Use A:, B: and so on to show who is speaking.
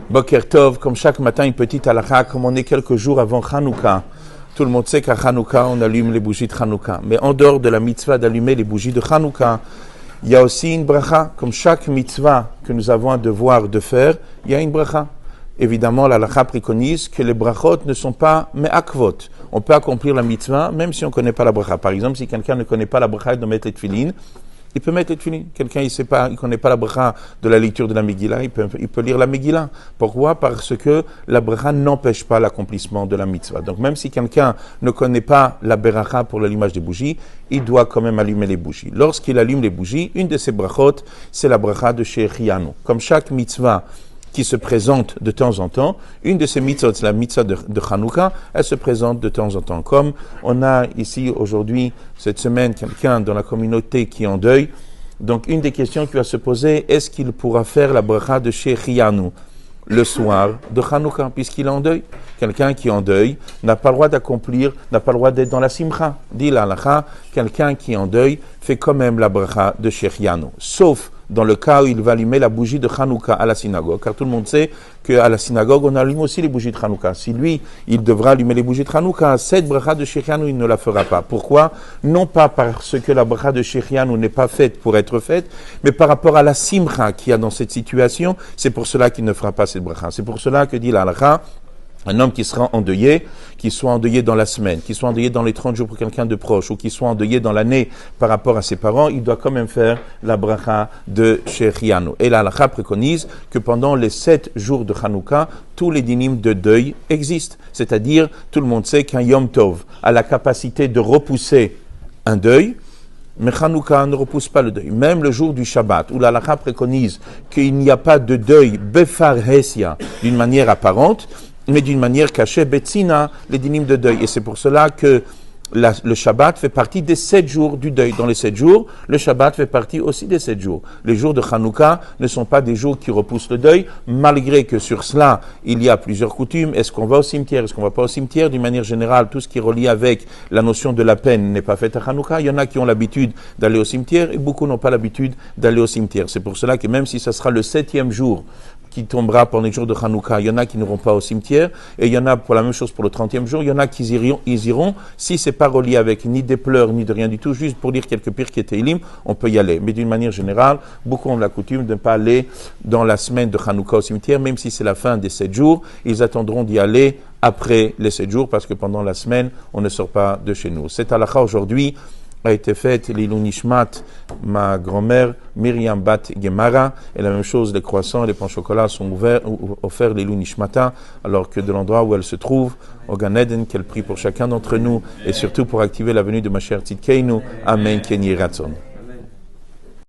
A: Boker Tov, comme chaque matin, une petite halakha, comme on est quelques jours avant Hanouka. Tout le monde sait qu'à Hanouka, on allume les bougies de Hanouka. Mais en dehors de la mitzvah d'allumer les bougies de Hanouka, il y a aussi une bracha. Comme chaque mitzvah que nous avons un devoir de faire, il y a une bracha. Évidemment, la halakha préconise que les brachot ne sont pas me'akvot. On peut accomplir la mitzvah même si on ne connaît pas la bracha. Par exemple, si quelqu'un ne connaît pas la bracha de mettre les tefilines, il peut mettre les tefilines. Quelqu'un il ne connaît pas la bracha de la lecture de la Megillah, il peut lire la Megillah. Pourquoi? Parce que la bracha n'empêche pas l'accomplissement de la mitzvah. Donc même si quelqu'un ne connaît pas la beracha pour l'allumage des bougies, il doit quand même allumer les bougies. Lorsqu'il allume les bougies, une de ces brachot, c'est la bracha de Shechianu. Comme chaque mitzvah qui se présente de temps en temps, une de ces mitzvot, la mitzvah de Hanouka, elle se présente de temps en temps. Comme on a ici aujourd'hui, cette semaine, quelqu'un dans la communauté qui est en deuil, donc une des questions qui va se poser, est-ce qu'il pourra faire la bracha de Shechianu le soir de Hanouka, puisqu'il est en deuil? Quelqu'un qui est en deuil n'a pas le droit d'accomplir, n'a pas le droit d'être dans la simcha. Dit la halakha, quelqu'un qui est en deuil fait quand même la bracha de Shechianu, sauf dans le cas où il va allumer la bougie de Hanouka à la synagogue, car tout le monde sait qu'à la synagogue, on allume aussi les bougies de Hanouka. Si lui, il devra allumer les bougies de Hanouka, cette bracha de Shechianu, il ne la fera pas. Pourquoi? Non pas parce que la bracha de Shechianu n'est pas faite pour être faite, mais par rapport à la simcha qu'il y a dans cette situation, c'est pour cela qu'il ne fera pas cette bracha. C'est pour cela que dit la halakha, un homme qui sera endeuillé, qui soit endeuillé dans la semaine, qui soit endeuillé dans les 30 jours pour quelqu'un de proche, ou qui soit endeuillé dans l'année par rapport à ses parents, il doit quand même faire la bracha de Shechianu. Et la halakha préconise que pendant les 7 jours de Hanouka, tous les dynimes de deuil existent. C'est-à-dire, tout le monde sait qu'un Yom Tov a la capacité de repousser un deuil, mais Hanouka ne repousse pas le deuil. Même le jour du Shabbat, où la halakha préconise qu'il n'y a pas de deuil befar hesia d'une manière apparente, mais d'une manière cachée, Betsina, les dynimes de deuil. Et c'est pour cela que le Shabbat fait partie des 7 jours du deuil. Dans les 7 jours, le Shabbat fait partie aussi des 7 jours. Les jours de Hanouka ne sont pas des jours qui repoussent le deuil, malgré que sur cela, il y a plusieurs coutumes. Est-ce qu'on va au cimetière? Est-ce qu'on ne va pas au cimetière? D'une manière générale, tout ce qui est relié avec la notion de la peine n'est pas fait à Hanouka. Il y en a qui ont l'habitude d'aller au cimetière et beaucoup n'ont pas l'habitude d'aller au cimetière. C'est pour cela que même si ce sera le 7e jour qui tombera pendant les jours de Hanouka, il y en a qui n'iront pas au cimetière, et il y en a pour la même chose pour le 30e jour, il y en a qui ils iront, si c'est pas relié avec ni des pleurs, ni de rien du tout, juste pour lire quelques pires qui étaient Teilim, on peut y aller. Mais d'une manière générale, beaucoup ont la coutume de ne pas aller dans la semaine de Hanouka au cimetière, même si c'est la fin des 7 jours, ils attendront d'y aller après les 7 jours, parce que pendant la semaine, on ne sort pas de chez nous. Cette halakha aujourd'hui a été faite l'Ilou Nishmat, ma grand-mère Myriam Bat Gemara, et la même chose, les croissants et les pains au chocolat sont offerts l'Ilou Nishmata, alors que de l'endroit où elle se trouve, au Gan Eden, qu'elle prie pour chacun d'entre nous, et surtout pour activer la venue de ma chère Tzidkeinu, Amen, Ken Yiratzon.